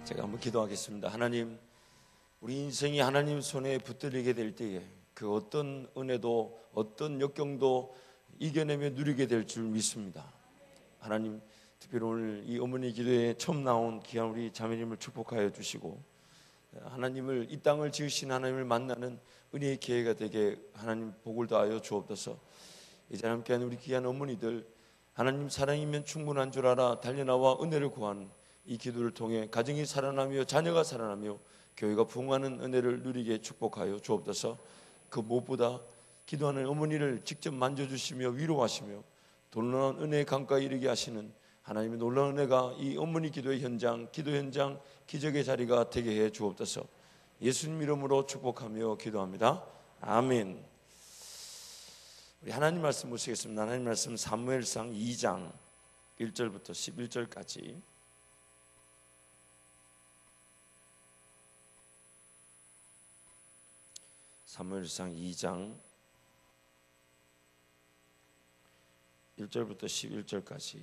제가 한번 기도하겠습니다. 하나님, 우리 인생이 하나님 손에 붙들리게 될 때에 그 어떤 은혜도 어떤 역경도 이겨내며 누리게 될 줄 믿습니다. 하나님, 특별히 오늘 이 어머니 기도에 처음 나온 귀한 우리 자매님을 축복하여 주시고, 하나님을, 이 땅을 지으신 하나님을 만나는 은혜의 기회가 되게 하나님 복을 더하여 주옵소서. 이제 함께하는 우리 귀한 어머니들, 하나님 사랑이면 충분한 줄 알아 달려나와 은혜를 구하는 이 기도를 통해 가정이 살아나며 자녀가 살아나며 교회가 부흥하는 은혜를 누리게 축복하여 주옵소서. 그 무엇보다 기도하는 어머니를 직접 만져주시며 위로하시며 놀라운 은혜의 강가에 이르게 하시는 하나님의 놀라운 은혜가 이 어머니 기도의 현장, 기도 현장, 기적의 자리가 되게 해 주옵소서. 예수님 이름으로 축복하며 기도합니다. 아멘. 우리 하나님 말씀 보시겠습니다. 하나님 말씀 사무엘상 2장 1절부터 11절까지. 사무엘상 2장 1절부터 11절까지.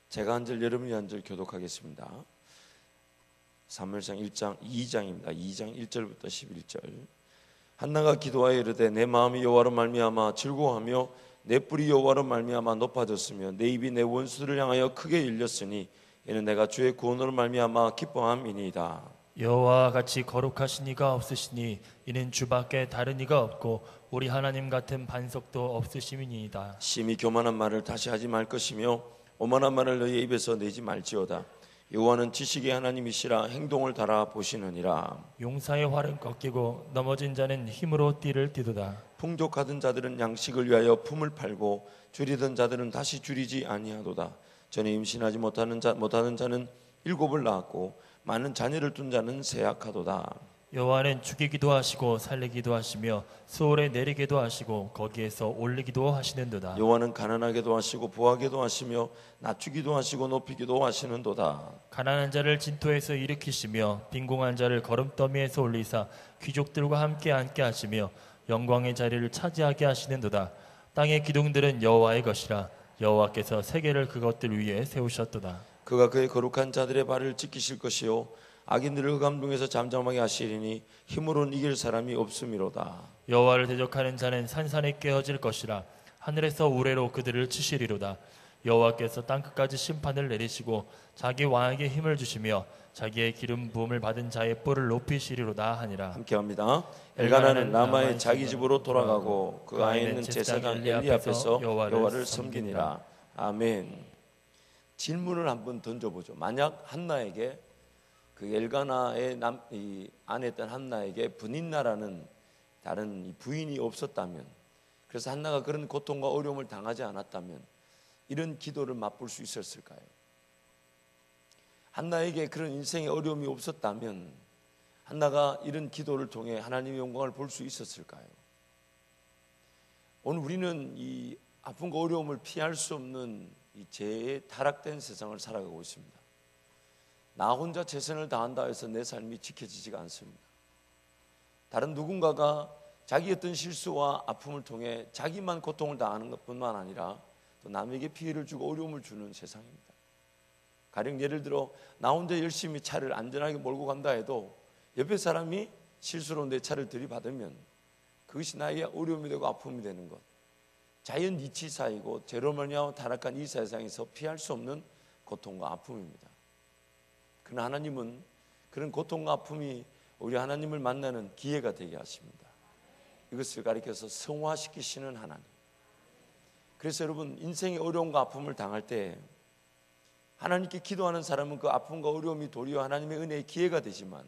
제가 한 절, 여러분이 한 절 교독하겠습니다. 사무엘상 2장입니다. 2장 1절부터 11절. 한나가 기도하여 이르되 내 마음이 여호와로 말미암아 즐거워하며 내 뿔이 여호와로 말미암아 높아졌으며 내 입이 내 원수들을 향하여 크게 열렸으니 이는 내가 주의 구원으로 말미암아 기뻐함이니이다. 여호와와 같이 거룩하신 이가 없으시니 이는 주밖에 다른 이가 없고 우리 하나님 같은 반석도 없으심이니이다. 심히 교만한 말을 다시 하지 말 것이며 오만한 말을 너희의 입에서 내지 말지어다. 여호와는 지식의 하나님이시라 행동을 달아보시느니라. 용사의 활은 꺾이고 넘어진 자는 힘으로 띠를 띠도다. 풍족하던 자들은 양식을 위하여 품을 팔고 줄이던 자들은 다시 줄이지 아니하도다. 전에 임신하지 못하는 자는 7을 낳았고 많은 자녀를 둔 자는 쇠약하도다. 여호와는 죽이기도 하시고 살리기도 하시며 수월에 내리기도 하시고 거기에서 올리기도 하시는도다. 여호와는 가난하게도 하시고 부하게도 하시며 낮추기도 하시고 높이기도 하시는도다. 가난한 자를 진토에서 일으키시며 빈궁한 자를 거름더미에서 올리사 귀족들과 함께 앉게 하시며 영광의 자리를 차지하게 하시는도다. 땅의 기둥들은 여호와의 것이라 여호와께서 세계를 그것들 위에 세우셨도다. 그가 그의 거룩한 자들의 발을 지키실 것이요 악인들을 흑암중에서 잠잠하게 하시리니 힘으로는 이길 사람이 없음이로다. 여호와를 대적하는 자는 산산에 깨어질 것이라 하늘에서 우레로 그들을 치시리로다. 여호와께서 땅끝까지 심판을 내리시고 자기 왕에게 힘을 주시며 자기의 기름 부음을 받은 자의 뿔을 높이시리로다 하니라. 함께합니다. 엘가나는 라마의 자기 집으로 돌아가고 그 안에 있는 제사장 엘리 앞에서 여호와를 섬기니라. 아멘. 질문을 한번 던져보죠. 만약 한나에게 그 엘가나의 아내 있던 한나에게 브닌나라는 다른 부인이 없었다면, 그래서 한나가 그런 고통과 어려움을 당하지 않았다면 이런 기도를 맛볼 수 있었을까요? 한나에게 그런 인생의 어려움이 없었다면 한나가 이런 기도를 통해 하나님의 영광을 볼 수 있었을까요? 오늘 우리는 이 아픔과 어려움을 피할 수 없는 이 죄에 타락된 세상을 살아가고 있습니다. 나 혼자 최선을 다한다 해서 내 삶이 지켜지지가 않습니다. 다른 누군가가 자기 어떤 실수와 아픔을 통해 자기만 고통을 당하는 것뿐만 아니라 또 남에게 피해를 주고 어려움을 주는 세상입니다. 가령 예를 들어 나 혼자 열심히 차를 안전하게 몰고 간다 해도 옆에 사람이 실수로 내 차를 들이받으면 그것이 나에게 어려움이 되고 아픔이 되는 것, 자연 이치사이고 죄로 말미암아 타락한 이 세상에서 피할 수 없는 고통과 아픔입니다. 그러나 하나님은 그런 고통과 아픔이 우리 하나님을 만나는 기회가 되게 하십니다. 이것을 가리켜서 성화시키시는 하나님. 그래서 여러분, 인생의 어려움과 아픔을 당할 때 하나님께 기도하는 사람은 그 아픔과 어려움이 도리어 하나님의 은혜의 기회가 되지만,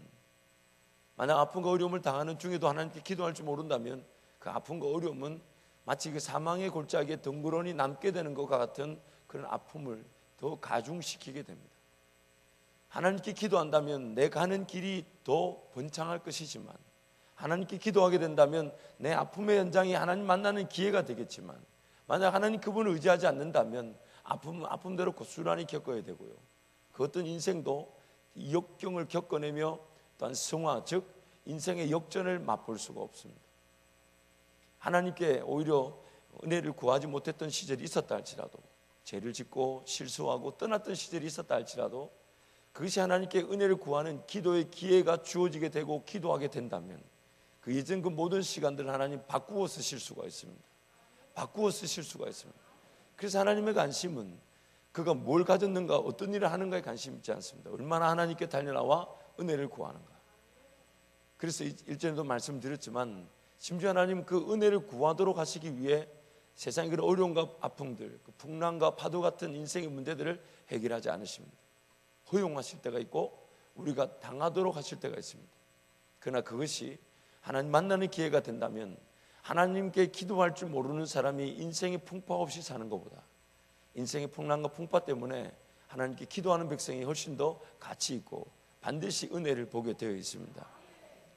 만약 아픔과 어려움을 당하는 중에도 하나님께 기도할 줄 모른다면 그 아픔과 어려움은 마치 그 사망의 골짜기에 덩그러니 남게 되는 것과 같은 그런 아픔을 더 가중시키게 됩니다. 하나님께 기도한다면 내 가는 길이 더 번창할 것이지만, 하나님께 기도하게 된다면 내 아픔의 현장이 하나님 만나는 기회가 되겠지만, 만약 하나님 그분을 의지하지 않는다면 아픔은 아픔대로 고스란히 겪어야 되고요, 그 어떤 인생도 역경을 겪어내며 또한 성화, 즉 인생의 역전을 맛볼 수가 없습니다. 하나님께 오히려 은혜를 구하지 못했던 시절이 있었다 할지라도, 죄를 짓고 실수하고 떠났던 시절이 있었다 할지라도, 그것이 하나님께 은혜를 구하는 기도의 기회가 주어지게 되고 기도하게 된다면 그 예전 그 모든 시간들을 하나님 바꾸어 쓰실 수가 있습니다. 바꾸어 쓰실 수가 있습니다. 그래서 하나님의 관심은 그가 뭘 가졌는가, 어떤 일을 하는가에 관심이 있지 않습니다. 얼마나 하나님께 달려나와 은혜를 구하는가. 그래서 일전에도 말씀드렸지만 심지어 하나님은 그 은혜를 구하도록 하시기 위해 세상의 그런 어려움과 아픔들, 그 풍랑과 파도 같은 인생의 문제들을 해결하지 않으십니다. 허용하실 때가 있고 우리가 당하도록 하실 때가 있습니다. 그러나 그것이 하나님 만나는 기회가 된다면 하나님께 기도할 줄 모르는 사람이 인생의 풍파 없이 사는 것보다 인생의 풍랑과 풍파 때문에 하나님께 기도하는 백성이 훨씬 더 가치 있고 반드시 은혜를 보게 되어 있습니다.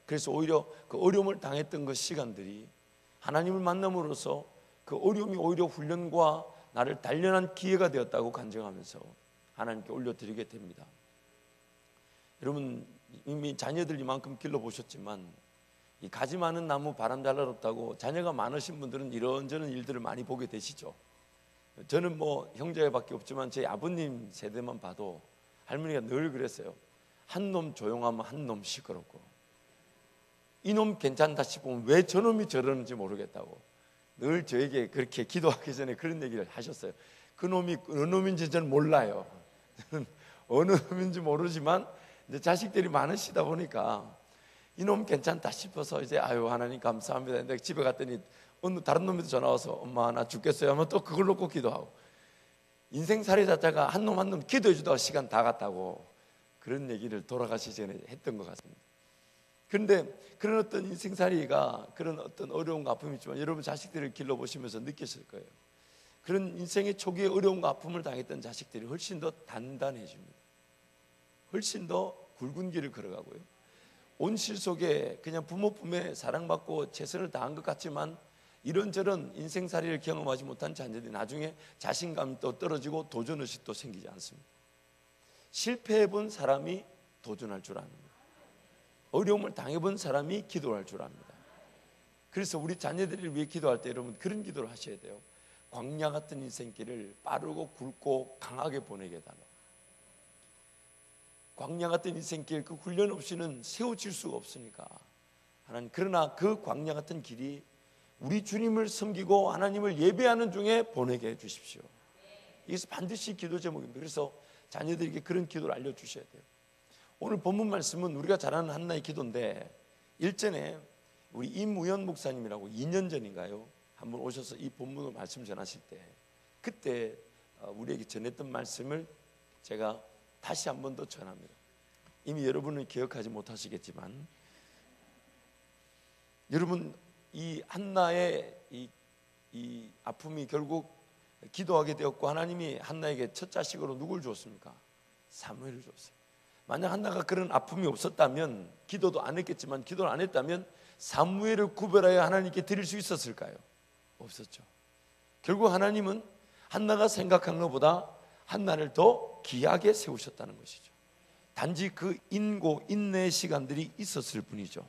그래서 오히려 그 어려움을 당했던 그 시간들이 하나님을 만남으로써 그 어려움이 오히려 훈련과 나를 단련한 기회가 되었다고 간증하면서 하나님께 올려드리게 됩니다. 여러분 이미 자녀들 이만큼 길러보셨지만 이 가지 많은 나무 바람 잘 날았다고 자녀가 많으신 분들은 이런저런 일들을 많이 보게 되시죠. 저는 뭐 형제밖에 없지만 제 아버님 세대만 봐도 할머니가 늘 그랬어요. 한 놈 조용하면 한 놈 시끄럽고 이놈 괜찮다 싶으면 왜 저놈이 저러는지 모르겠다고 늘 저에게 그렇게 기도하기 전에 그런 얘기를 하셨어요. 그 놈이 어느 놈인지 저는 몰라요. 저는 어느 놈인지 모르지만 이제 자식들이 많으시다 보니까 이놈 괜찮다 싶어서 이제 아유 하나님 감사합니다. 근데 집에 갔더니 어느 다른 놈이 전화 와서 엄마 나 죽겠어요 하면 또 그걸 놓고 기도하고 인생살이 자체가 한 놈 한 놈 기도해 주다가 시간 다 갔다고 그런 얘기를 돌아가시기 전에 했던 것 같습니다. 그런데 그런 어떤 인생살이가 그런 어떤 어려움과 아픔이 있지만 여러분 자식들을 길러보시면서 느끼실 거예요. 그런 인생의 초기에 어려움과 아픔을 당했던 자식들이 훨씬 더 단단해집니다. 훨씬 더 굵은 길을 걸어가고요. 온실 속에 그냥 부모 품에 사랑받고 최선을 다한 것 같지만 이런저런 인생살이를 경험하지 못한 자녀들이 나중에 자신감이 또 떨어지고 도전의식이 또 생기지 않습니다. 실패해본 사람이 도전할 줄 압니다. 어려움을 당해본 사람이 기도할 줄 압니다. 그래서 우리 자녀들을 위해 기도할 때 여러분 그런 기도를 하셔야 돼요. 광야 같은 인생길을 빠르고 굵고 강하게 보내게 해달라. 광야 같은 인생길 그 훈련 없이는 세워질 수가 없으니까 하나님, 그러나 그 광야 같은 길이 우리 주님을 섬기고 하나님을 예배하는 중에 보내게 해 주십시오. 이것은 반드시 기도 제목입니다. 그래서 자녀들에게 그런 기도를 알려주셔야 돼요. 오늘 본문 말씀은 우리가 잘 아는 한나의 기도인데 일전에 우리 임우연 목사님이라고 2년 전인가요? 한번 오셔서 이 본문을 말씀 전하실 때 그때 우리에게 전했던 말씀을 제가 다시 한 번 더 전합니다. 이미 여러분은 기억하지 못하시겠지만 여러분 이 한나의 이 아픔이 결국 기도하게 되었고 하나님이 한나에게 첫 자식으로 누굴 주었습니까? 사무엘을 줬어요. 만약 한나가 그런 아픔이 없었다면 기도도 안 했겠지만 기도를 안 했다면 사무엘을 구별하여 하나님께 드릴 수 있었을까요? 없었죠. 결국 하나님은 한나가 생각한 것보다 한나를 더 귀하게 세우셨다는 것이죠. 단지 그 인고 인내의 시간들이 있었을 뿐이죠.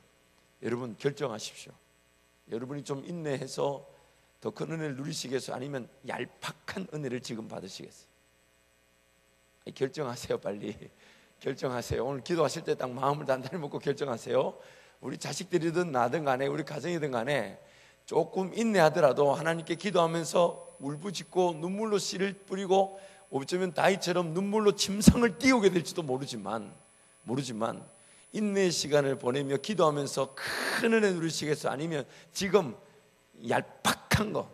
여러분 결정하십시오. 여러분이 좀 인내해서 더 큰 은혜를 누리시겠어요? 아니면 얄팍한 은혜를 지금 받으시겠어요? 결정하세요. 빨리 결정하세요. 오늘 기도하실 때 딱 마음을 단단히 먹고 결정하세요. 우리 자식들이든 나든 간에 우리 가정이든 간에 조금 인내하더라도 하나님께 기도하면서 울부짖고 눈물로 씨를 뿌리고 어쩌면 다윗처럼 눈물로 침상을 띄우게 될지도 모르지만 인내의 시간을 보내며 기도하면서 큰 은혜 누리시겠어요? 아니면 지금 얄팍한 거,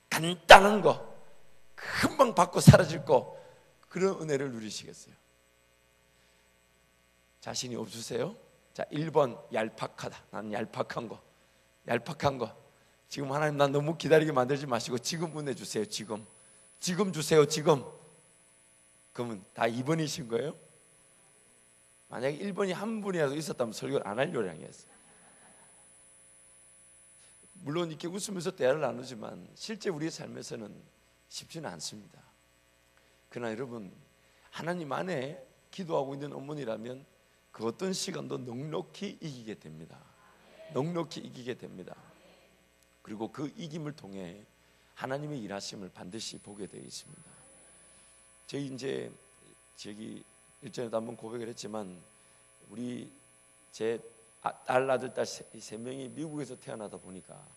간단한 거, 금방 받고 사라질 거, 그런 은혜를 누리시겠어요? 자신이 없으세요? 자, 1번 얄팍하다. 난 얄팍한 거. 지금 하나님 난 너무 기다리게 만들지 마시고 지금 은혜 주세요. 지금 주세요. 지금. 그러면 다 2번이신 거예요? 만약에 1번이 한 분이라도 있었다면 설교를 안 할 요량이었어요. 물론 이렇게 웃으면서 대화를 나누지만 실제 우리의 삶에서는 쉽지는 않습니다. 그러나 여러분 하나님 안에 기도하고 있는 어머니라면 그 어떤 시간도 넉넉히 이기게 됩니다. 넉넉히 이기게 됩니다. 그리고 그 이김을 통해 하나님의 일하심을 반드시 보게 되어 있습니다. 저희 이제 일전에도 한번 고백을 했지만 우리 제 딸 아들 딸 세 명이 미국에서 태어나다 보니까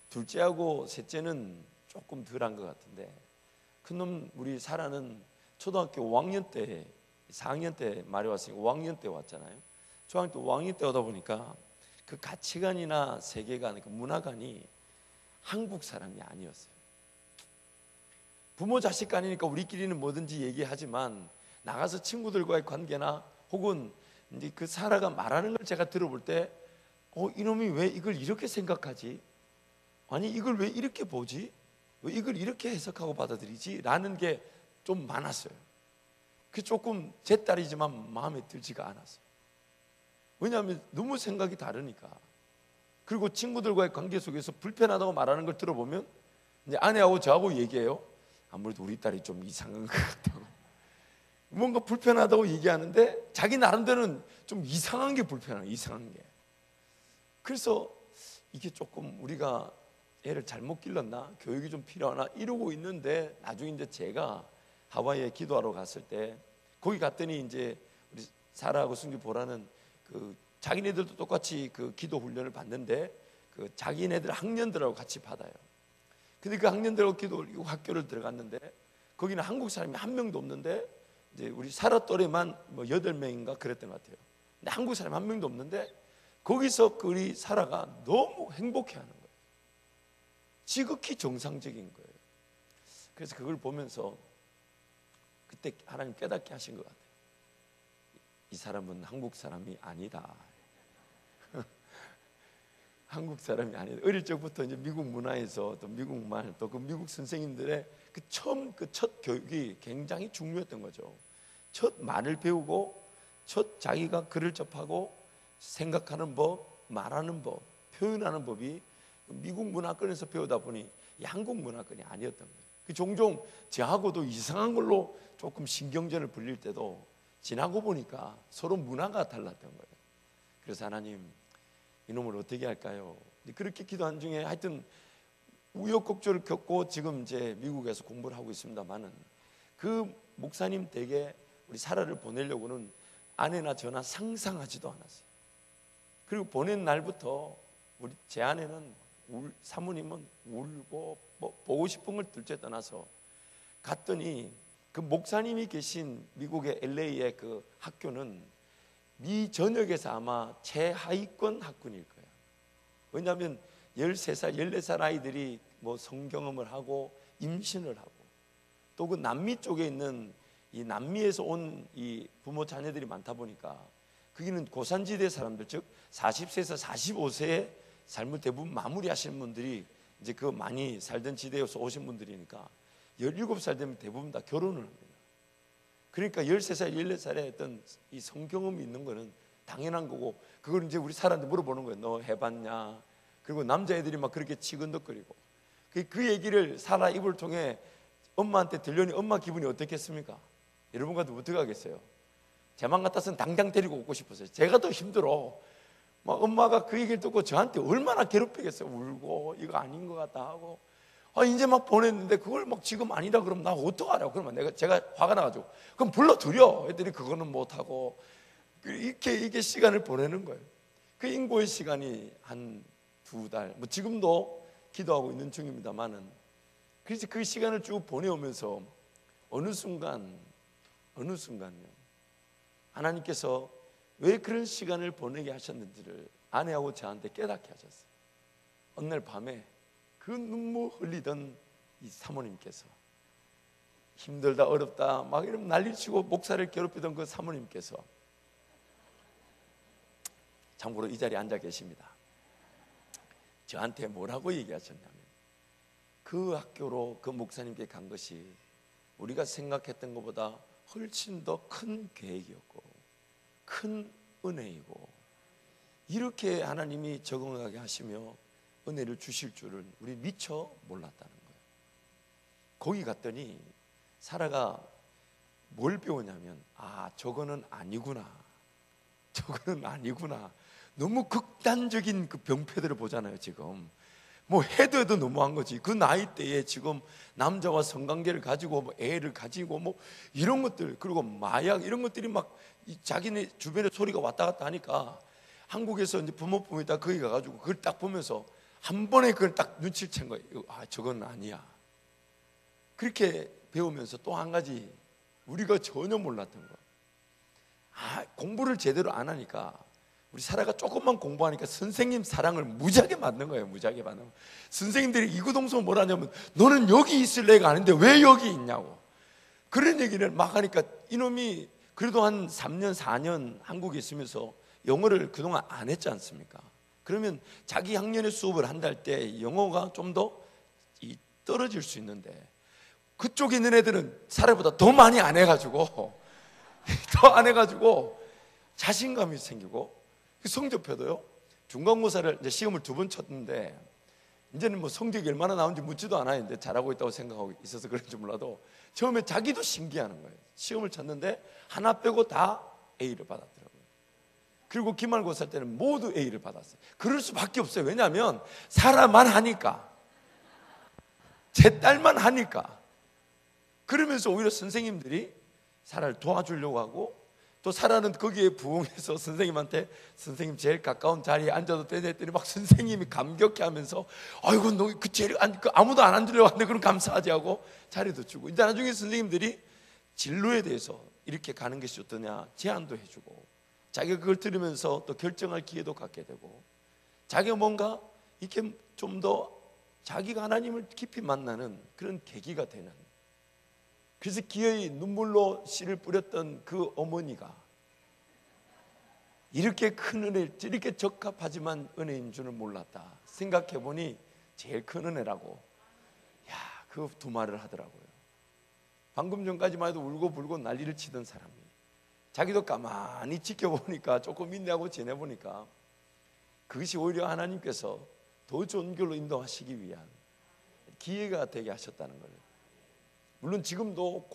둘째하고 셋째는 조금 덜한 것 같은데 큰놈 우리 사라는 초등학교 5학년 때 4학년 때 말이 왔으니까 5학년 때 왔잖아요. 초등학교 5학년 때 오다 보니까 그 가치관이나 세계관, 그 문화관이 한국 사람이 아니었어요. 부모 자식 간이니까 우리끼리는 뭐든지 얘기하지만 나가서 친구들과의 관계나 혹은 이제 그 사라가 말하는 걸 제가 들어볼 때 이놈이 왜 이걸 이렇게 생각하지? 아니 이걸 왜 이렇게 보지? 왜 이걸 이렇게 해석하고 받아들이지? 라는 게 좀 많았어요. 그 조금 제 딸이지만 마음에 들지가 않았어요. 왜냐하면 너무 생각이 다르니까. 그리고 친구들과의 관계 속에서 불편하다고 말하는 걸 들어보면 이제 아내하고 저하고 얘기해요. 아무래도 우리 딸이 좀 이상한 것 같다고. 뭔가 불편하다고 얘기하는데 자기 나름대로는 좀 이상한 게 불편해요. 이상한 게. 그래서 이게 조금 우리가 애를 잘못 길렀나? 교육이 좀 필요하나? 이러고 있는데 나중에 이제 제가 하와이에 기도하러 갔을 때 거기 갔더니 이제 우리 사라하고 승규 보라는 그 자기네들도 똑같이 그 기도 훈련을 받는데 그 자기네들 학년들하고 같이 받아요. 근데 그 학년들하고 기도 학교를 들어갔는데 거기는 한국 사람이 한 명도 없는데 이제 우리 사라 또래만 뭐 8명인가 그랬던 것 같아요. 근데 한국 사람이 한 명도 없는데 거기서 그 우리 사라가 너무 행복해하는 거예요. 지극히 정상적인 거예요. 그래서 그걸 보면서 그때 하나님 깨닫게 하신 것 같아요. 이 사람은 한국 사람이 아니다. 한국 사람이 아니다. 어릴 적부터 이제 미국 문화에서 또 미국 말 또 그 미국 선생님들의 그 첫 교육이 굉장히 중요했던 거죠. 첫 말을 배우고 첫 자기가 글을 접하고 생각하는 법, 말하는 법, 표현하는 법이 미국 문화권에서 배우다 보니 이 한국 문화권이 아니었던 거예요. 종종 저하고도 이상한 걸로 조금 신경전을 벌릴 때도 지나고 보니까 서로 문화가 달랐던 거예요. 그래서 하나님 이놈을 어떻게 할까요? 그렇게 기도한 중에 하여튼 우여곡절을 겪고 지금 이제 미국에서 공부를 하고 있습니다만은 그 목사님 댁에 우리 사라를 보내려고는 아내나 저나 상상하지도 않았어요. 그리고 보낸 날부터 제 아내는 사모님은 울고 뭐 보고 싶은 걸 둘째 떠나서 갔더니 그 목사님이 계신 미국의 LA의 그 학교는 미 전역에서 아마 최하위권 학군일 거예요. 왜냐하면 13살, 14살 아이들이 뭐 성경험을 하고 임신을 하고 또 그 남미 쪽에 있는 이 남미에서 온 이 부모 자녀들이 많다 보니까 거기는 고산지대 사람들, 즉 40세에서 45세의 삶을 대부분 마무리하시는 분들이 이제 그 많이 살던 지대에서 오신 분들이니까 17살 되면 대부분 다 결혼을 합니다. 그러니까 13살, 14살에 어떤 이 성경험이 있는 거는 당연한 거고 그걸 이제 우리 사람한테 물어보는 거예요. 너 해봤냐? 그리고 남자애들이 막 그렇게 치근덕거리고 그 얘기를 사라 입을 통해 엄마한테 들려니 엄마 기분이 어떻겠습니까? 여러분 같으면 어떻게 하겠어요? 제 맘 같아서는 당장 데리고 오고 싶었어요. 제가 더 힘들어. 막 엄마가 그 얘기를 듣고 저한테 얼마나 괴롭히겠어요. 울고 이거 아닌 것 같다 하고 이제 막 보냈는데 그걸 막 지금 아니라 그러면 나 어떡하라고. 그러면 제가 화가 나가지고 그럼 불러드려. 애들이 그거는 못하고 이게 시간을 보내는 거예요. 그 인고의 시간이 한 2달 뭐 지금도 기도하고 있는 중입니다만은 그래서 그 시간을 쭉 보내오면서 어느 순간요 하나님께서 왜 그런 시간을 보내게 하셨는지를 아내하고 저한테 깨닫게 하셨어요. 어느 날 밤에 그 눈물 흘리던 이 사모님께서 힘들다 어렵다 막 이러면 난리치고 목사를 괴롭히던 그 사모님께서 참고로 이 자리에 앉아 계십니다. 저한테 뭐라고 얘기하셨냐면 그 학교로 그 목사님께 간 것이 우리가 생각했던 것보다 훨씬 더 큰 계획이었고 큰 은혜이고 이렇게 하나님이 적응하게 하시며 은혜를 주실 줄은 우리 미처 몰랐다는 거예요. 거기 갔더니 사라가 뭘 배우냐면 저거는 아니구나. 저거는 아니구나. 너무 극단적인 그 병폐들을 보잖아요. 지금 뭐 해도 너무한 거지. 그 나이 때에 지금 남자와 성관계를 가지고 뭐 애를 가지고 뭐 이런 것들, 그리고 마약 이런 것들이 막 자기네 주변에 소리가 왔다 갔다 하니까 한국에서 이제 부모님이 딱 거기 가가지고 그걸 딱 보면서 한 번에 그걸 딱 눈치를 챈 거예요. 아, 저건 아니야. 그렇게 배우면서 또 한 가지 우리가 전혀 몰랐던 거, 공부를 제대로 안 하니까 우리 사라가 조금만 공부하니까 선생님 사랑을 무지하게 받는 거예요. 무지하게 받는 거예요. 선생님들이 이구동성 뭐라 하냐면 너는 여기 있을 애가 아닌데 왜 여기 있냐고 그런 얘기를 막 하니까 이놈이 그래도 한 3년 4년 한국에 있으면서 영어를 그동안 안 했지 않습니까? 그러면 자기 학년의 수업을 한다 할 때 영어가 좀 더 떨어질 수 있는데 그쪽에 있는 애들은 사례보다 더 많이 안 해가지고 더 안 해가지고 자신감이 생기고 성적표도요. 중간고사를 이제 시험을 2번 쳤는데 이제는 뭐 성적이 얼마나 나온지 묻지도 않아요. 이제 잘하고 있다고 생각하고 있어서 그런지 몰라도 처음에 자기도 신기하는 거예요. 시험을 쳤는데 하나 빼고 다 A를 받았더라고요. 그리고 기말고사 때는 모두 A를 받았어요. 그럴 수밖에 없어요. 왜냐하면 사람만 하니까, 제 딸만 하니까. 그러면서 오히려 선생님들이 사라를 도와주려고 하고 또 사라는 거기에 부응해서 선생님한테 선생님 제일 가까운 자리에 앉아도 되냐 했더니 막 선생님이 감격해하면서 아이고 너 그 제일 아무도 안 앉으려고 하는데 그럼 감사하지 하고 자리도 주고, 이제 나중에 선생님들이 진로에 대해서 이렇게 가는 것이 어떠냐 제안도 해주고 자기가 그걸 들으면서 또 결정할 기회도 갖게 되고 자기가 뭔가 이렇게 좀 더 자기가 하나님을 깊이 만나는 그런 계기가 되는, 그래서 기어이 눈물로 씨를 뿌렸던 그 어머니가 이렇게 큰 은혜, 이렇게 적합하지만 은혜인 줄은 몰랐다. 생각해보니 제일 큰 은혜라고 그 두 말을 하더라고요. 방금 전까지만 해도 울고불고 난리를 치던 사람이 자기도 가만히 지켜보니까 조금 인내하고 지내보니까 그것이 오히려 하나님께서 더 좋은 길로 인도하시기 위한 기회가 되게 하셨다는 거예요. 물론 지금도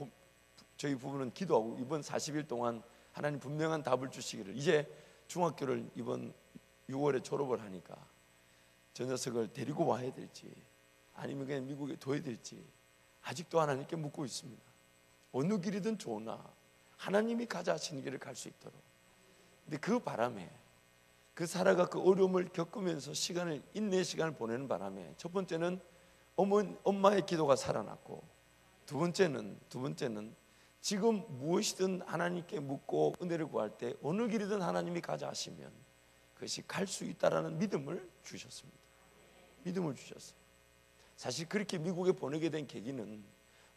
저희 부부는 기도하고 이번 40일 동안 하나님 분명한 답을 주시기를, 이제 중학교를 이번 6월에 졸업을 하니까 저 녀석을 데리고 와야 될지 아니면 그냥 미국에 둬야 될지 아직도 하나님께 묻고 있습니다. 어느 길이든 좋으나 하나님이 가자 하시는 길을 갈 수 있도록. 근데 그 바람에 그 사라가 그 어려움을 겪으면서 인내의 시간을 보내는 바람에 첫 번째는 엄마의 기도가 살아났고 두 번째는 지금 무엇이든 하나님께 묻고 은혜를 구할 때 어느 길이든 하나님이 가자 하시면 그것이 갈 수 있다라는 믿음을 주셨습니다. 믿음을 주셨어요. 사실 그렇게 미국에 보내게 된 계기는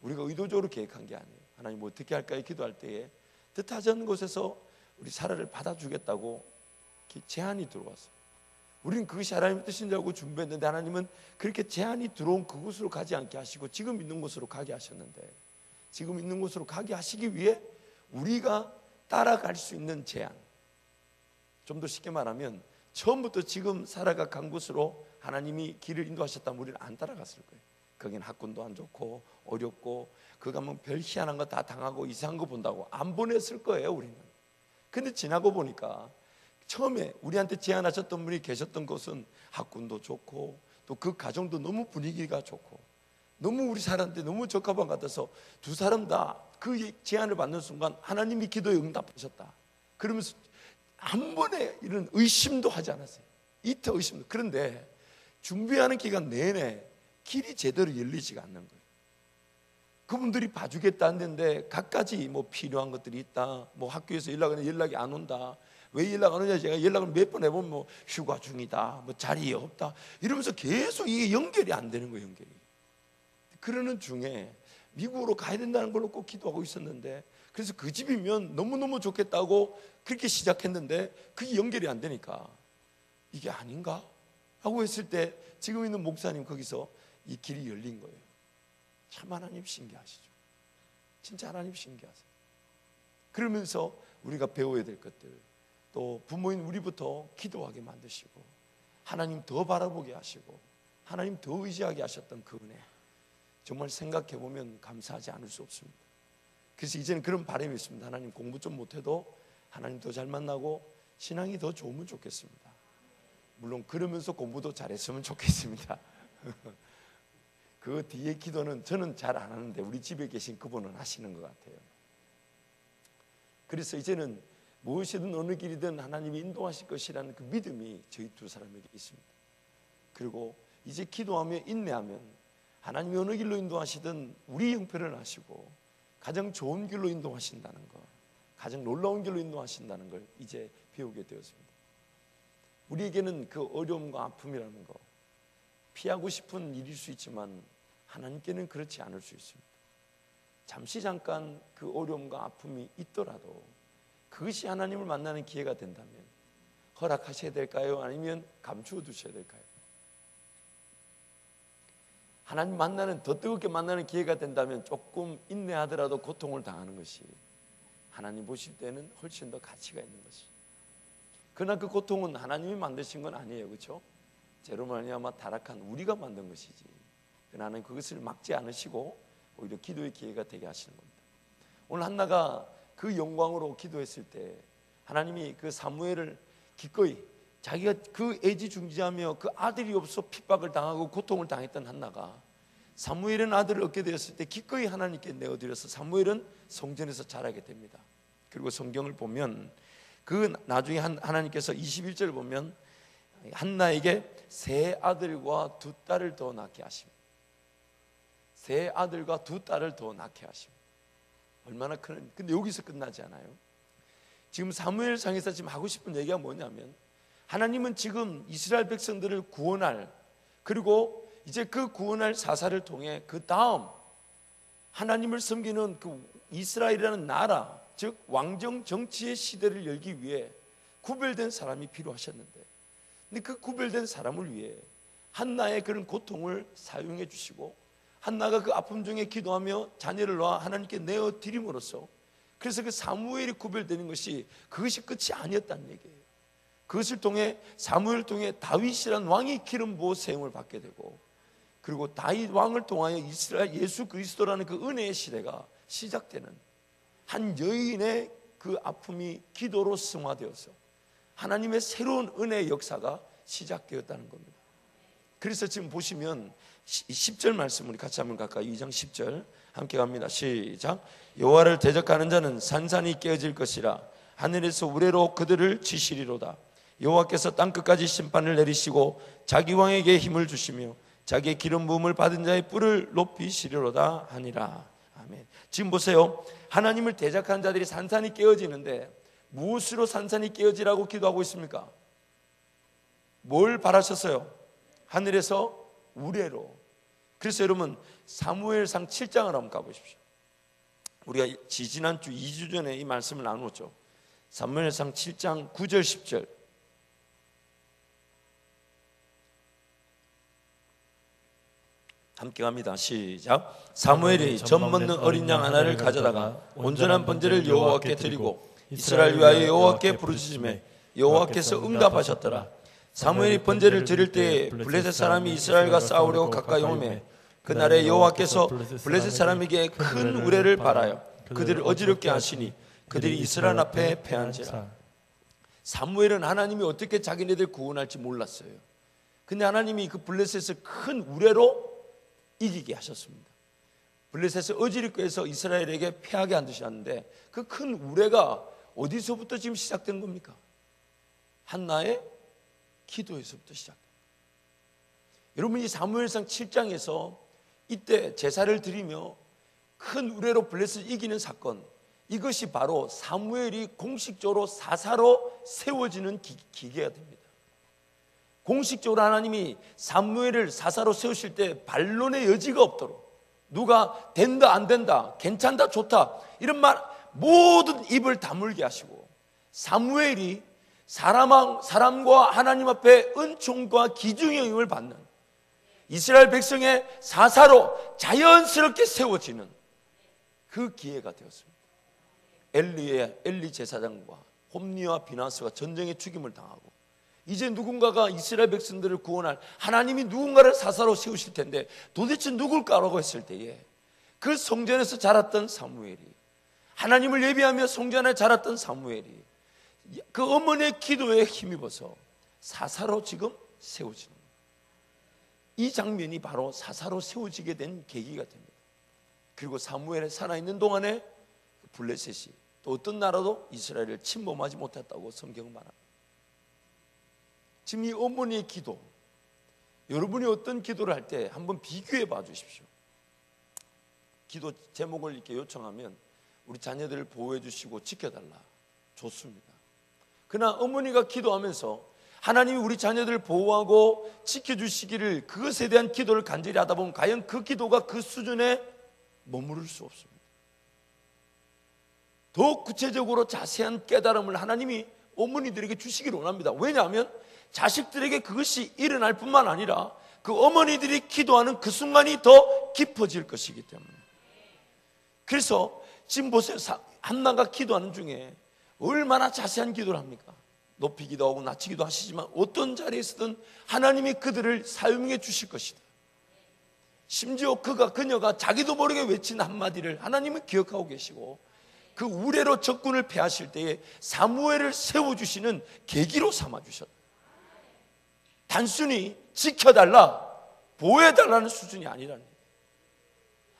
우리가 의도적으로 계획한 게 아니에요. 하나님 어떻게 할까요? 기도할 때에 뜻하지 않은 곳에서 우리 사라를 받아주겠다고 제안이 들어왔어요. 우리는 그것이 하나님의 뜻인 줄 알고 준비했는데 하나님은 그렇게 제안이 들어온 그곳으로 가지 않게 하시고 지금 있는 곳으로 가게 하셨는데, 지금 있는 곳으로 가게 하시기 위해 우리가 따라갈 수 있는 제안, 좀 더 쉽게 말하면 처음부터 지금 사라가 간 곳으로 하나님이 길을 인도하셨다면 우리는 안 따라갔을 거예요. 거긴 학군도 안 좋고 어렵고 그 가면 별 희한한 거 다 당하고 이상한 거 본다고 안 보냈을 거예요 우리는. 근데 지나고 보니까 처음에 우리한테 제안하셨던 분이 계셨던 곳은 학군도 좋고 또 그 가정도 너무 분위기가 좋고 너무 우리 사람한테 너무 적합한 것 같아서 두 사람 다 그 제안을 받는 순간 하나님이 기도에 응답하셨다. 그러면서 한 번에 이런 의심도 하지 않았어요. 이태 의심도. 그런데 준비하는 기간 내내 길이 제대로 열리지가 않는 거예요. 그분들이 봐주겠다 했는데 갖가지 뭐 필요한 것들이 있다. 뭐 학교에서 연락이 안 온다. 왜 연락 안 오냐? 제가 연락을 몇 번 해보면 뭐 휴가 중이다, 뭐 자리에 없다 이러면서 계속 이게 연결이 안 되는 거예요. 연결이. 그러는 중에 미국으로 가야 된다는 걸로 꼭 기도하고 있었는데, 그래서 그 집이면 너무너무 좋겠다고 그렇게 시작했는데 그게 연결이 안 되니까 이게 아닌가? 하고 했을 때 지금 있는 목사님 거기서 이 길이 열린 거예요. 참 하나님 신기하시죠. 진짜 하나님 신기하세요. 그러면서 우리가 배워야 될 것들, 또 부모인 우리부터 기도하게 만드시고 하나님 더 바라보게 하시고 하나님 더 의지하게 하셨던 그 은혜, 정말 생각해보면 감사하지 않을 수 없습니다. 그래서 이제는 그런 바람이 있습니다. 하나님 공부 좀 못해도 하나님 더 잘 만나고 신앙이 더 좋으면 좋겠습니다. 물론 그러면서 공부도 잘했으면 좋겠습니다. 그 뒤에 기도는 저는 잘 안 하는데 우리 집에 계신 그분은 하시는 것 같아요. 그래서 이제는 무엇이든 어느 길이든 하나님이 인도하실 것이라는 그 믿음이 저희 두 사람에게 있습니다. 그리고 이제 기도하며 인내하면 하나님이 어느 길로 인도하시든 우리 형편을 아시고 가장 좋은 길로 인도하신다는 것, 가장 놀라운 길로 인도하신다는 걸 이제 배우게 되었습니다. 우리에게는 그 어려움과 아픔이라는 거 피하고 싶은 일일 수 있지만 하나님께는 그렇지 않을 수 있습니다. 잠시 잠깐 그 어려움과 아픔이 있더라도 그것이 하나님을 만나는 기회가 된다면 허락하셔야 될까요? 아니면 감추어 두셔야 될까요? 하나님 만나는, 더 뜨겁게 만나는 기회가 된다면 조금 인내하더라도 고통을 당하는 것이 하나님 보실 때는 훨씬 더 가치가 있는 것이. 그러나 그 고통은 하나님이 만드신 건 아니에요, 그렇죠? 죄로 말미암아 타락한 우리가 만든 것이지. 그러나 그것을 막지 않으시고 오히려 기도의 기회가 되게 하시는 겁니다. 오늘 한나가 그 영광으로 기도했을 때 하나님이 그 사무엘을 기꺼이, 자기가 그 애지중지하며 그 아들이 없어 핍박을 당하고 고통을 당했던 한나가 사무엘은 아들을 얻게 되었을 때 기꺼이 하나님께 내어드려서 사무엘은 성전에서 자라게 됩니다. 그리고 성경을 보면 그 나중에 하나님께서 21절을 보면 한나에게 세 아들과 두 딸을 더 낳게 하십니다. 세 아들과 두 딸을 더 낳게 하십니다. 얼마나 큰, 근데 여기서 끝나지 않아요. 지금 사무엘상에서 지금 하고 싶은 얘기가 뭐냐면 하나님은 지금 이스라엘 백성들을 구원할, 그리고 이제 그 구원할 사사를 통해 그 다음 하나님을 섬기는 그 이스라엘이라는 나라, 즉 왕정 정치의 시대를 열기 위해 구별된 사람이 필요하셨는데, 근데 그 구별된 사람을 위해 한나의 그런 고통을 사용해 주시고 한나가 그 아픔 중에 기도하며 자녀를 낳아 하나님께 내어 드림으로써, 그래서 그 사무엘이 구별되는 것이 그것이 끝이 아니었다는 얘기예요. 그것을 통해 사무엘을 통해 다윗이라는 왕이 기름 부어 세움을 받게 되고, 그리고 다윗 왕을 통하여 이스라엘 예수 그리스도라는 그 은혜의 시대가 시작되는, 한 여인의 그 아픔이 기도로 승화되어서 하나님의 새로운 은혜의 역사가 시작되었다는 겁니다. 그래서 지금 보시면 10절 말씀 우리 같이 한번 갈까요? 2장 10절 함께 갑니다. 시작. 여호와를 대적하는 자는 산산이 깨어질 것이라. 하늘에서 우레로 그들을 치시리로다. 여호와께서 땅끝까지 심판을 내리시고 자기 왕에게 힘을 주시며 자기의 기름 부음을 받은 자의 뿔을 높이시리로다 하니라. 아멘. 지금 보세요. 하나님을 대적하는 자들이 산산이 깨어지는데 무엇으로 산산이 깨어지라고 기도하고 있습니까? 뭘 바라셨어요? 하늘에서 우레로. 그래서 여러분 사무엘상 7장을 한번 가보십시오. 우리가 지난주 2주 전에 이 말씀을 나누었죠. 사무엘상 7장 9절 10절 함께 갑니다. 시작. 사무엘이 젖 먹는 어린 양 하나를 가져다가 온전한 번제를 여호와께 드리고 이스라엘 위하여 여호와께 부르짖으매 여호와께서 응답하셨더라. 사무엘이 번제를 드릴 때에 블레셋 사람이 이스라엘과 싸우려 가까이 오매 그날에 여호와께서 블레셋 사람에게 큰 우레를 발하여 그들을 어지럽게 하시니 그들이 이스라엘 앞에 패한지라. 사무엘은 하나님이 어떻게 자기네들 구원할지 몰랐어요. 근데 하나님이 그 블레셋을 큰 우레로 이기게 하셨습니다. 블레셋을 어지럽게 해서 이스라엘에게 패하게 하셨는데 그 큰 우레가 어디서부터 지금 시작된 겁니까? 한나의 기도에서부터 시작돼요. 여러분 이 사무엘상 7장에서 이때 제사를 드리며 큰 우레로 블레셋을 이기는 사건, 이것이 바로 사무엘이 공식적으로 사사로 세워지는 기계가 됩니다. 공식적으로 하나님이 사무엘을 사사로 세우실 때 반론의 여지가 없도록 누가 된다 안 된다 괜찮다 좋다 이런 말 모든 입을 다물게 하시고 사무엘이 사람과 하나님 앞에 은총과 기중의 영을 받는 이스라엘 백성의 사사로 자연스럽게 세워지는 그 기회가 되었습니다. 엘리 제사장과 홈리와 비나스가 전쟁에 죽임을 당하고 이제 누군가가 이스라엘 백성들을 구원할 하나님이 누군가를 사사로 세우실 텐데 도대체 누굴까라고 했을 때에 그 성전에서 자랐던 사무엘이 하나님을 예비하며 성전에 자랐던 사무엘이 그 어머니의 기도에 힘입어서 사사로 지금 세워지는 거예요. 이 장면이 바로 사사로 세워지게 된 계기가 됩니다. 그리고 사무엘에 살아있는 동안에 블레셋이 또 어떤 나라도 이스라엘을 침범하지 못했다고 성경은 말합니다. 지금 이 어머니의 기도, 여러분이 어떤 기도를 할 때 한번 비교해 봐 주십시오. 기도 제목을 이렇게 요청하면 우리 자녀들을 보호해 주시고 지켜달라, 좋습니다. 그러나 어머니가 기도하면서 하나님이 우리 자녀들을 보호하고 지켜주시기를, 그것에 대한 기도를 간절히 하다 보면 과연 그 기도가 그 수준에 머무를 수 없습니다. 더 구체적으로 자세한 깨달음을 하나님이 어머니들에게 주시기를 원합니다. 왜냐하면 자식들에게 그것이 일어날 뿐만 아니라 그 어머니들이 기도하는 그 순간이 더 깊어질 것이기 때문에. 그래서 지금 보세요. 한나가 기도하는 중에 얼마나 자세한 기도를 합니까? 높이 기도하고 낮추기도 하시지만 어떤 자리에서든 하나님이 그들을 사용해 주실 것이다. 심지어 그녀가 자기도 모르게 외친 한마디를 하나님은 기억하고 계시고 그 우레로 적군을 패하실 때에 사무엘을 세워주시는 계기로 삼아주셨다. 단순히 지켜달라, 보호해달라는 수준이 아니라는 거예요.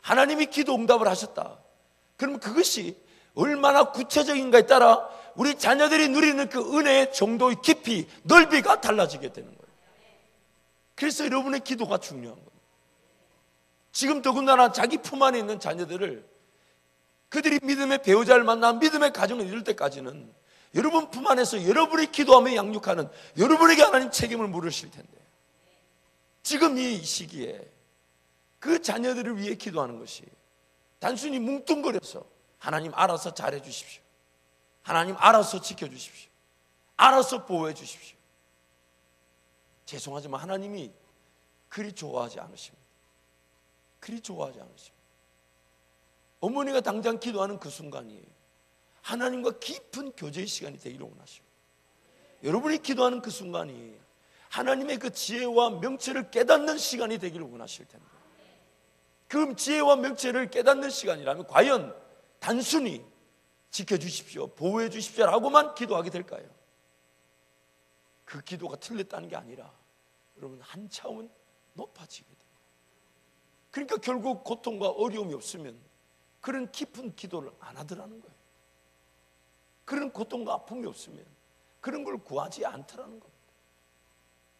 하나님이 기도 응답을 하셨다. 그럼 그것이 얼마나 구체적인가에 따라 우리 자녀들이 누리는 그 은혜의 정도의 깊이, 넓이가 달라지게 되는 거예요. 그래서 여러분의 기도가 중요한 거예요. 지금 더군다나 자기 품 안에 있는 자녀들을 그들이 믿음의 배우자를 만나 믿음의 가정을 이룰 때까지는 여러분 품 안에서 여러분이 기도하며 양육하는 여러분에게 하나님 책임을 물으실 텐데, 지금 이 시기에 그 자녀들을 위해 기도하는 것이 단순히 뭉뚱거려서 하나님 알아서 잘해 주십시오, 하나님 알아서 지켜주십시오, 알아서 보호해 주십시오. 죄송하지만 하나님이 그리 좋아하지 않으십니다. 그리 좋아하지 않으십니다. 어머니가 당장 기도하는 그 순간이 하나님과 깊은 교제의 시간이 되기를 원하십니다. 여러분이 기도하는 그 순간이 하나님의 그 지혜와 명체를 깨닫는 시간이 되기를 원하실 텐데, 그 지혜와 명체를 깨닫는 시간이라면 과연 단순히 지켜주십시오, 보호해 주십시오라고만 기도하게 될까요? 그 기도가 틀렸다는 게 아니라 여러분 한 차원 높아지게 됩니다. 그러니까 결국 고통과 어려움이 없으면 그런 깊은 기도를 안 하더라는 거예요. 그런 고통과 아픔이 없으면 그런 걸 구하지 않더라는 겁니다.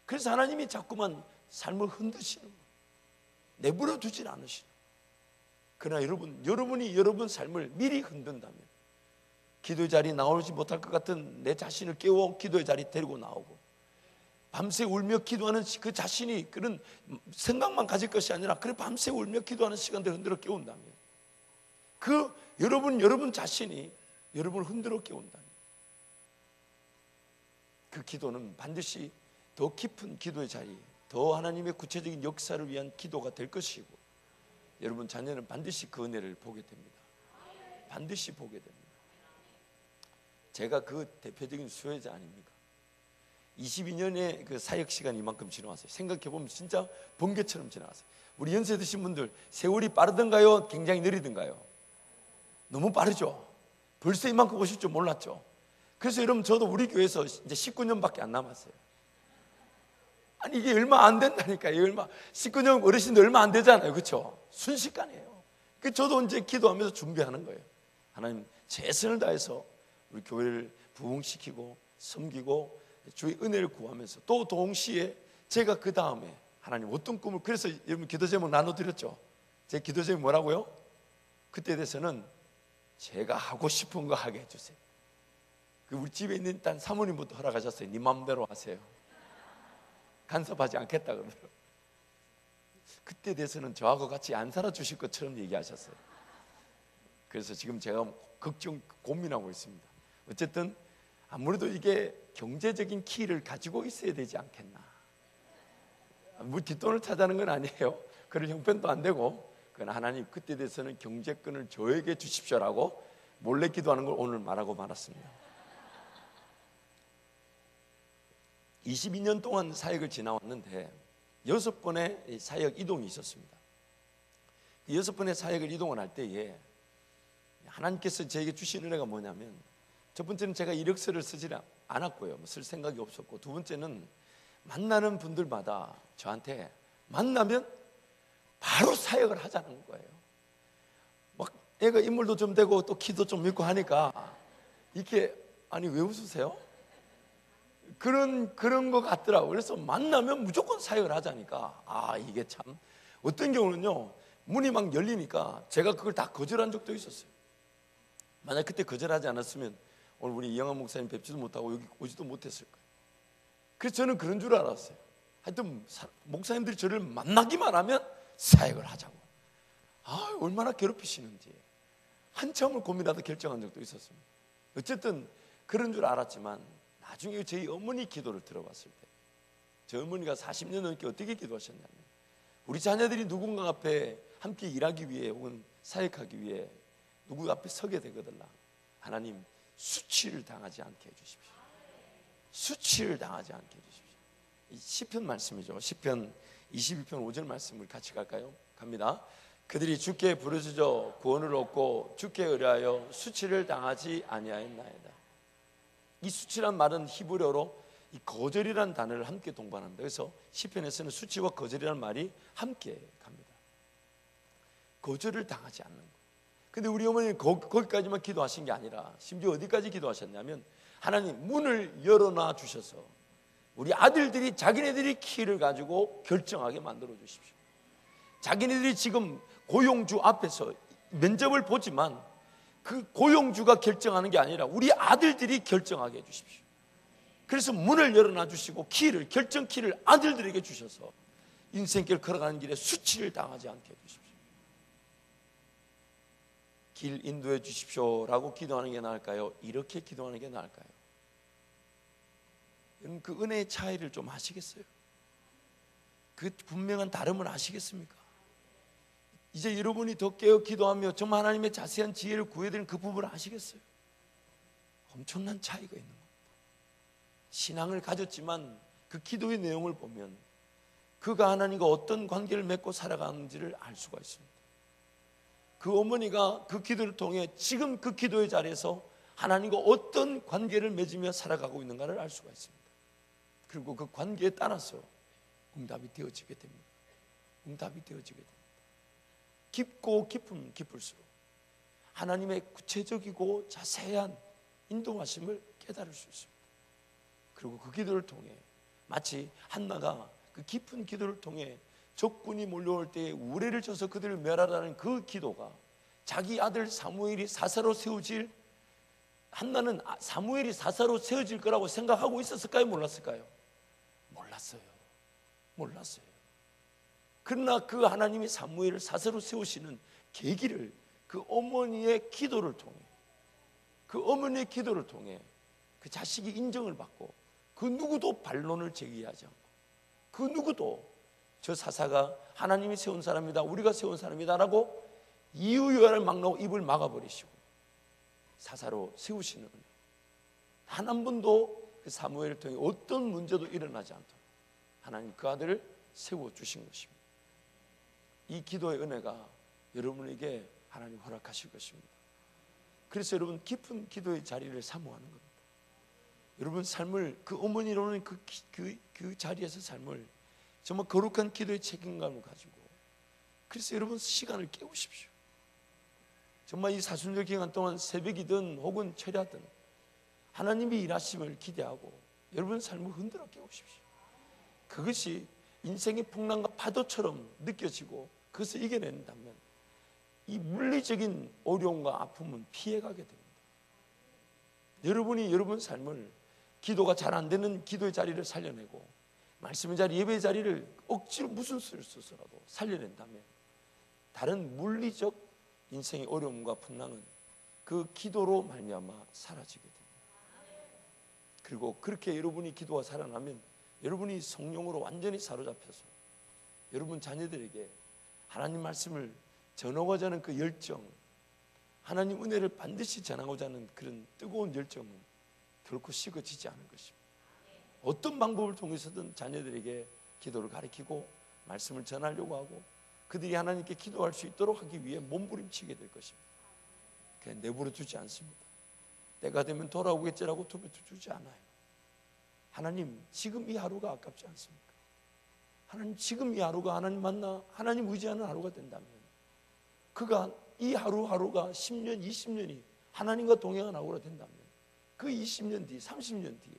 그래서 하나님이 자꾸만 삶을 흔드시는 거예요. 내버려 두질 않으시는 거예요. 그러나 여러분이 여러분 삶을 미리 흔든다면 기도의 자리에 나오지 못할 것 같은 내 자신을 깨워 기도의 자리에 데리고 나오고, 밤새 울며 기도하는 그 자신이 그런 생각만 가질 것이 아니라 그래 밤새 울며 기도하는 시간들을 흔들어 깨운다면 여러분 자신이 여러분을 흔들어 깨운다면 그 기도는 반드시 더 깊은 기도의 자리, 더 하나님의 구체적인 역사를 위한 기도가 될 것이고, 여러분 자녀는 반드시 그 은혜를 보게 됩니다. 반드시 보게 됩니다. 제가 그 대표적인 수혜자 아닙니까? 22년의 그 사역 시간이 이만큼 지나왔어요. 생각해보면 진짜 번개처럼 지나갔어요. 우리 연세 드신 분들 세월이 빠르던가요? 굉장히 느리던가요? 너무 빠르죠? 벌써 이만큼 오실 줄 몰랐죠? 그래서 여러분 저도 우리 교회에서 이제 19년밖에 안 남았어요. 아니 이게 얼마 안 된다니까요. 19년 어르신들 얼마 안 되잖아요. 그렇죠? 순식간이에요. 그래서 저도 이제 기도하면서 준비하는 거예요. 하나님 최선을 다해서 우리 교회를 부흥시키고 섬기고 주의 은혜를 구하면서, 또 동시에 제가 그 다음에 하나님 어떤 꿈을, 그래서 여러분 기도 제목 나눠드렸죠. 제 기도 제목 뭐라고요? 그때 돼서는 제가 하고 싶은 거 하게 해주세요. 우리 집에 있는 일단 사모님부터 허락하셨어요. 네 마음대로 하세요. 간섭하지 않겠다 그러더라고요. 그때 돼서는 저하고 같이 안 살아주실 것처럼 얘기하셨어요. 그래서 지금 제가 고민하고 있습니다. 어쨌든 아무래도 이게 경제적인 키를 가지고 있어야 되지 않겠나. 뭐 뒷돈을 타자는 건 아니에요. 그럴 형편도 안 되고, 그러나 하나님 그때 돼서는 경제권을 저에게 주십시오라고 몰래 기도하는 걸 오늘 말하고 말았습니다. 22년 동안 사역을 지나왔는데 6번의 사역 이동이 있었습니다. 6번의 사역을 이동을 할 때에 하나님께서 저에게 주신 은혜가 뭐냐면, 첫 번째는 제가 이력서를 쓰지 않았고요. 쓸 생각이 없었고, 두 번째는 만나는 분들마다 저한테 만나면 바로 사역을 하자는 거예요. 막 애가 인물도 좀 되고 또 키도 좀 있고 하니까 이게 아니 왜 웃으세요? 그런 것 같더라고요. 그래서 만나면 무조건 사역을 하자니까 이게 참 어떤 경우는요 문이 막 열리니까 제가 그걸 다 거절한 적도 있었어요. 만약 그때 거절하지 않았으면 오늘 우리 이영환 목사님 뵙지도 못하고 여기 오지도 못했을 거예요. 그래서 저는 그런 줄 알았어요. 하여튼 목사님들이 저를 만나기만 하면 사역을 하자고. 얼마나 괴롭히시는지 한참을 고민하다 결정한 적도 있었습니다. 어쨌든 그런 줄 알았지만 나중에 저희 어머니 기도를 들어봤을 때 저희 어머니가 40년 넘게 어떻게 기도하셨냐면 우리 자녀들이 누군가 앞에 함께 일하기 위해 혹은 사역하기 위해 누구 앞에 서게 되거든요. 하나님 수치를 당하지 않게 해주십시오. 수치를 당하지 않게 해주십시오. 이 시편 말씀이죠. 시편 21편 5절 말씀을 같이 갈까요? 갑니다. 그들이 주께 부르짖어 구원을 얻고 주께 의뢰하여 수치를 당하지 아니하였나이다. 이 수치란 말은 히브리어로 이 거절이라는 단어를 함께 동반합니다. 그래서 시편에서는 수치와 거절이라는 말이 함께 갑니다. 거절을 당하지 않는 것. 근데 우리 어머니는 거기까지만 기도하신 게 아니라 심지어 어디까지 기도하셨냐면 하나님 문을 열어놔 주셔서 우리 아들들이 자기네들이 키를 가지고 결정하게 만들어 주십시오. 자기네들이 지금 고용주 앞에서 면접을 보지만 그 고용주가 결정하는 게 아니라 우리 아들들이 결정하게 해주십시오. 그래서 문을 열어놔 주시고 결정 키를 아들들에게 주셔서 인생길 걸어가는 길에 수치를 당하지 않게 해주십시오. 길 인도해 주십시오라고 기도하는 게 나을까요? 이렇게 기도하는 게 나을까요? 그 은혜의 차이를 좀 아시겠어요? 그 분명한 다름을 아시겠습니까? 이제 여러분이 더 깨어 기도하며 정말 하나님의 자세한 지혜를 구해야 되는 그 부분을 아시겠어요? 엄청난 차이가 있는 겁니다. 신앙을 가졌지만 그 기도의 내용을 보면 그가 하나님과 어떤 관계를 맺고 살아가는지를 알 수가 있습니다. 그 어머니가 그 기도를 통해 지금 그 기도의 자리에서 하나님과 어떤 관계를 맺으며 살아가고 있는가를 알 수가 있습니다. 그리고 그 관계에 따라서 응답이 되어지게 됩니다. 응답이 되어지게 됩니다. 깊고 깊으면 깊을수록 하나님의 구체적이고 자세한 인도하심을 깨달을 수 있습니다. 그리고 그 기도를 통해 마치 한나가 그 깊은 기도를 통해 적군이 몰려올 때에 우레를 쳐서 그들을 멸하라는 그 기도가 자기 아들 사무엘이 사사로 세워질 한나는 사무엘이 사사로 세워질 거라고 생각하고 있었을까요? 몰랐을까요? 몰랐어요. 그러나 그 하나님이 사무엘을 사사로 세우시는 계기를 그 어머니의 기도를 통해 그 자식이 인정을 받고 그 누구도 반론을 제기하지 않고 그 누구도 저 사사가 하나님이 세운 사람이다, 우리가 세운 사람이다라고 이유요한을 막 나오고 입을 막아버리시고 사사로 세우시는 은혜. 단 한 번도 그 사무엘을 통해 어떤 문제도 일어나지 않도록 하나님 그 아들을 세워주신 것입니다. 이 기도의 은혜가 여러분에게 하나님 허락하실 것입니다. 그래서 여러분 깊은 기도의 자리를 사모하는 겁니다. 여러분 삶을 그 어머니로는 그 자리에서 삶을 정말 거룩한 기도의 책임감을 가지고 그래서 여러분 시간을 깨우십시오. 정말 이 사순절 기간 동안 새벽이든 혹은 철야든 하나님이 일하심을 기대하고 여러분 삶을 흔들어 깨우십시오. 그것이 인생의 풍랑과 파도처럼 느껴지고 그것을 이겨낸다면 이 물리적인 어려움과 아픔은 피해가게 됩니다. 여러분이 여러분 삶을 기도가 잘 안 되는 기도의 자리를 살려내고 말씀의 자리, 예배의 자리를 억지로 무슨 수를 써서라도 살려낸다면 다른 물리적 인생의 어려움과 풍랑은 그 기도로 말미암아 사라지게 됩니다. 그리고 그렇게 여러분이 기도가 살아나면 여러분이 성령으로 완전히 사로잡혀서 여러분 자녀들에게 하나님 말씀을 전하고자 하는 그 열정, 하나님 은혜를 반드시 전하고자 하는 그런 뜨거운 열정은 결코 식어지지 않을 것입니다. 어떤 방법을 통해서든 자녀들에게 기도를 가르치고 말씀을 전하려고 하고 그들이 하나님께 기도할 수 있도록 하기 위해 몸부림치게 될 것입니다. 그냥 내버려 두지 않습니다. 때가 되면 돌아오겠지라고 주지 않아요. 하나님, 지금 이 하루가 아깝지 않습니까? 하나님, 지금 이 하루가 하나님 만나 하나님 의지하는 하루가 된다면, 그가 이 하루하루가 10년, 20년이 하나님과 동행한 하루가 된다면, 그 20년 뒤, 30년 뒤에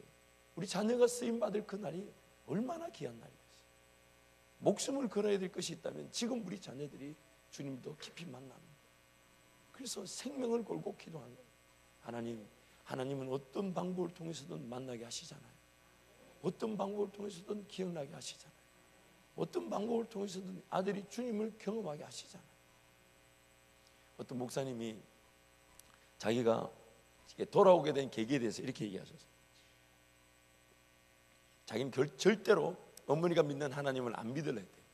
우리 자녀가 쓰임받을 그 날이 얼마나 귀한 날이겠어요. 목숨을 걸어야 될 것이 있다면 지금 우리 자녀들이 주님도 깊이 만납니다. 그래서 생명을 걸고 기도하는 거예요. 하나님은 어떤 방법을 통해서든 만나게 하시잖아요. 어떤 방법을 통해서든 기억나게 하시잖아요. 어떤 방법을 통해서든 아들이 주님을 경험하게 하시잖아요. 어떤 목사님이 자기가 돌아오게 된 계기에 대해서 이렇게 얘기하셨어요. 자기는 절대로 어머니가 믿는 하나님을 안 믿으려 했대요.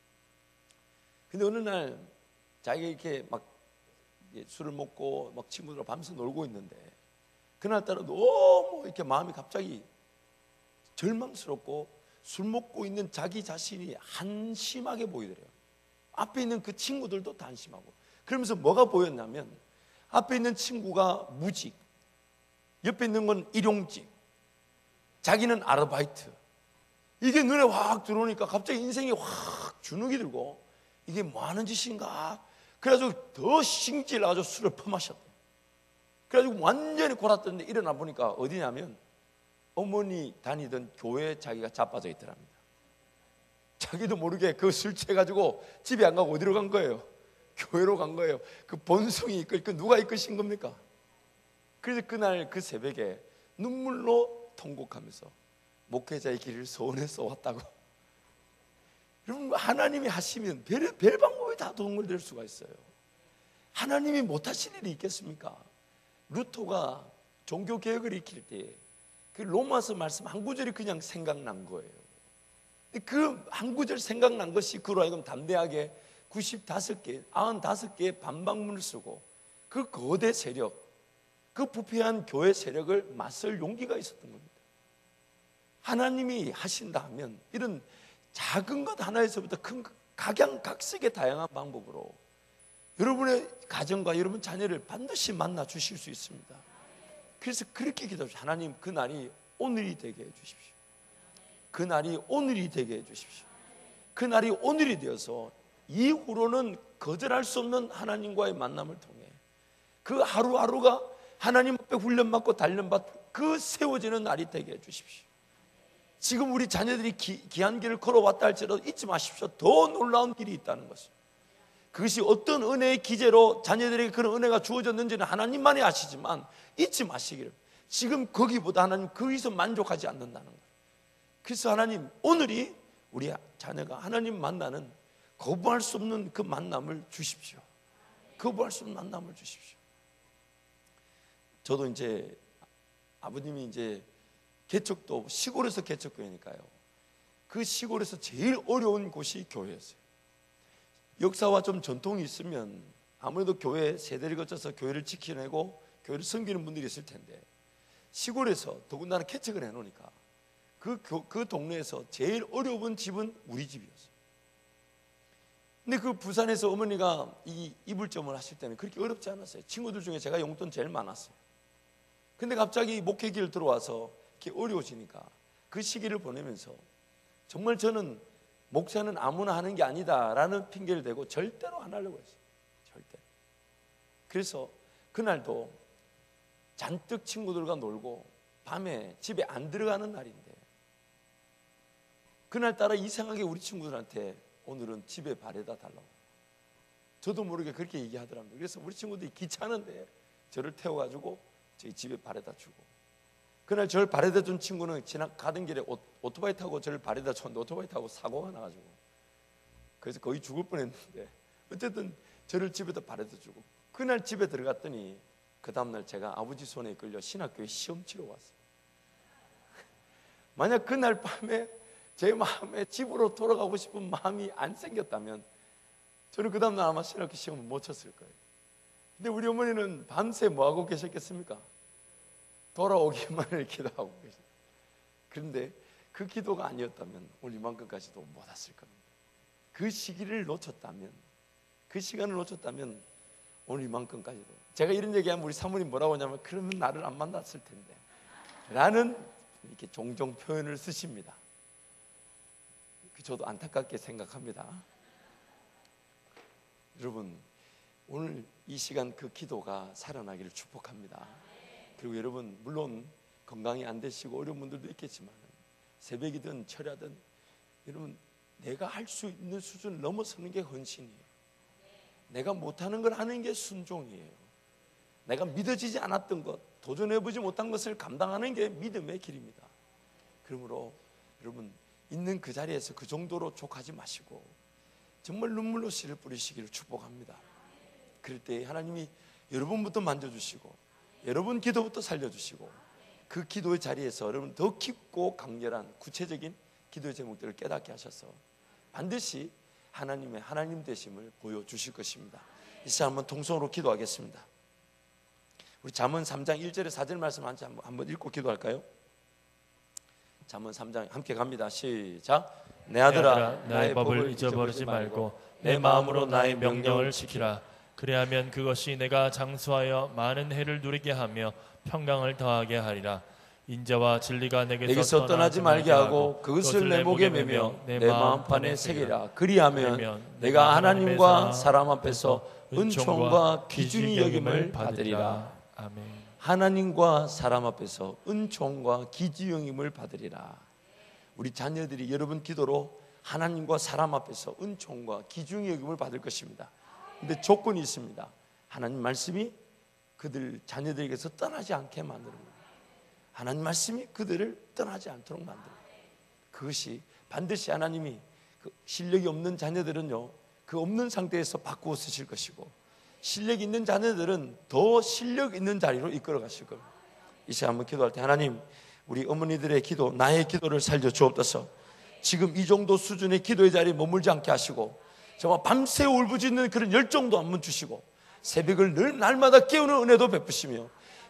근데 어느 날 자기가 이렇게 막 술을 먹고 막 친구들과 밤새 놀고 있는데, 그날따라 너무 이렇게 마음이 갑자기 절망스럽고 술 먹고 있는 자기 자신이 한심하게 보이더래요. 앞에 있는 그 친구들도 다 한심하고. 그러면서 뭐가 보였냐면, 앞에 있는 친구가 무직, 옆에 있는 건 일용직, 자기는 아르바이트. 이게 눈에 확 들어오니까 갑자기 인생이 확 주눅이 들고, 이게 뭐 하는 짓인가? 그래가지고 더 신기를 아주 술을 퍼마셨대요. 그래가지고 완전히 골았던데 일어나 보니까 어디냐면 어머니 다니던 교회에 자기가 자빠져 있더랍니다. 자기도 모르게 그 술 취해가지고 집에 안 가고 어디로 간 거예요? 교회로 간 거예요. 그 본성이 누가 이끄신 겁니까? 그래서 그날 그 새벽에 눈물로 통곡하면서 목회자의 길을 소원해서 왔다고. 여러분, 하나님이 하시면 별 방법이 다 도움을 될 수가 있어요. 하나님이 못하실 일이 있겠습니까? 루터가 종교개혁을 익힐 때 그 로마서 말씀 한 구절이 그냥 생각난 거예요. 그 한 구절 생각난 것이 그로 하여금 담대하게 95개의 반박문을 쓰고 그 거대 세력, 그 부패한 교회 세력을 맞설 용기가 있었던 겁니다. 하나님이 하신다 하면 이런 작은 것 하나에서부터 큰 각양각색의 다양한 방법으로 여러분의 가정과 여러분 자녀를 반드시 만나 주실 수 있습니다. 그래서 그렇게 기도하십시오. 하나님, 그 날이 오늘이 되게 해주십시오. 그 날이 오늘이 되게 해주십시오. 그 날이 오늘이 되어서 이후로는 거절할 수 없는 하나님과의 만남을 통해 그 하루하루가 하나님 앞에 훈련받고 단련받고 그 세워지는 날이 되게 해주십시오. 지금 우리 자녀들이 귀한 길을 걸어왔다 할지라도 잊지 마십시오. 더 놀라운 길이 있다는 것을. 그것이 어떤 은혜의 기제로 자녀들에게 그런 은혜가 주어졌는지는 하나님만이 아시지만 잊지 마시기를. 지금 거기보다 하나님 거기서 만족하지 않는다는 거예요. 그래서 하나님, 오늘이 우리 자녀가 하나님 만나는 거부할 수 없는 그 만남을 주십시오. 거부할 수 없는 만남을 주십시오. 저도 이제 아버님이 이제 개척도 시골에서 개척교회니까요. 그 시골에서 제일 어려운 곳이 교회였어요. 역사와 좀 전통이 있으면 아무래도 교회 세대를 거쳐서 교회를 지켜내고 교회를 섬기는 분들이 있을 텐데, 시골에서 더군다나 개척을 해놓으니까 그 동네에서 제일 어려운 집은 우리 집이었어요. 근데 그 부산에서 어머니가 이 이불점을 하실 때는 그렇게 어렵지 않았어요. 친구들 중에 제가 용돈 제일 많았어요. 근데 갑자기 목회길 들어와서 이렇게 어려워지니까 그 시기를 보내면서 정말 저는 목사는 아무나 하는 게 아니다라는 핑계를 대고 절대로 안 하려고 했어요. 절대. 그래서 그날도 잔뜩 친구들과 놀고 밤에 집에 안 들어가는 날인데, 그날따라 이상하게 우리 친구들한테 오늘은 집에 바래다 달라고 저도 모르게 그렇게 얘기하더랍니다. 그래서 우리 친구들이 귀찮은데 저를 태워가지고 저희 집에 바래다 주고, 그날 저를 바래다 준 친구는 가던 길에 오토바이 타고 저를 바래다 줬는데 오토바이 타고 사고가 나가지고 그래서 거의 죽을 뻔했는데 어쨌든 저를 집에다 바래다 주고, 그날 집에 들어갔더니 그 다음날 제가 아버지 손에 끌려 신학교에 시험 치러 왔어요. 만약 그날 밤에 제 마음에 집으로 돌아가고 싶은 마음이 안 생겼다면 저는 그 다음날 아마 신학교 시험을 못 쳤을 거예요. 근데 우리 어머니는 밤새 뭐하고 계셨겠습니까? 돌아오기만을 기도하고 계셨어요. 그런데 그 기도가 아니었다면 오늘 이만큼까지도 못 왔을 겁니다. 그 시기를 놓쳤다면, 그 시간을 놓쳤다면 오늘 이만큼까지도. 제가 이런 얘기하면 우리 사모님 뭐라고 하냐면 그러면 나를 안 만났을 텐데 라는 이렇게 종종 표현을 쓰십니다. 저도 안타깝게 생각합니다. 여러분, 오늘 이 시간 그 기도가 살아나기를 축복합니다. 그리고 여러분, 물론 건강이 안 되시고 어려운 분들도 있겠지만 새벽이든 철야든 여러분, 내가 할 수 있는 수준을 넘어서는 게 헌신이에요. 내가 못하는 걸 하는 게 순종이에요. 내가 믿어지지 않았던 것, 도전해보지 못한 것을 감당하는 게 믿음의 길입니다. 그러므로 여러분, 있는 그 자리에서 그 정도로 족하지 마시고 정말 눈물로 씨를 뿌리시기를 축복합니다. 그럴 때 하나님이 여러분부터 만져주시고 여러분 기도부터 살려주시고 그 기도의 자리에서 여러분 더 깊고 강렬한 구체적인 기도의 제목들을 깨닫게 하셔서 반드시 하나님의 하나님 되심을 보여주실 것입니다. 이 시간 한번 통성으로 기도하겠습니다. 우리 잠언 3장 1절에 4절 말씀 한번 읽고 기도할까요? 잠언 3장 함께 갑니다. 시작. 내 아들아, 나의 법을 잊어버리지 말고 내 마음으로 나의 명령을 지키라. 그리하면 그것이 내가 장수하여 많은 해를 누리게 하며 평강을 더하게 하리라. 인자와 진리가 내게서 떠나지 말게 하고 그것을 내 목에 매며 내 마음판에 새기라. 그리하면 내가 하나님과 사람 앞에서 은총과 귀중히 여김을 받으리라. 아멘. 하나님과 사람 앞에서 은총과 귀중히 여김을 받으리라. 우리 자녀들이 여러분 기도로 하나님과 사람 앞에서 은총과 귀중히 여김을 받을 것입니다. 근데 조건이 있습니다. 하나님 말씀이 그들 자녀들에게서 떠나지 않게 만듭니다. 하나님 말씀이 그들을 떠나지 않도록 만듭니다. 그것이 반드시 하나님이 그 실력이 없는 자녀들은요, 그 없는 상태에서 바꾸어 쓰실 것이고 실력이 있는 자녀들은 더 실력 있는 자리로 이끌어 가실 겁니다. 이 시간 한번 기도할 때 하나님, 우리 어머니들의 기도, 나의 기도를 살려 주옵소서. 지금 이 정도 수준의 기도의 자리에 머물지 않게 하시고 정말 밤새 울부짖는 그런 열정도 한번 주시고 새벽을 늘 날마다 깨우는 은혜도 베푸시며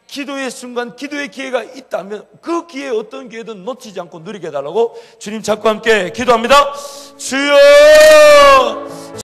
기도의 순간, 기도의 기회가 있다면 그 기회 어떤 기회든 놓치지 않고 누리게 해달라고 주님 찾고 함께 기도합니다. 주여!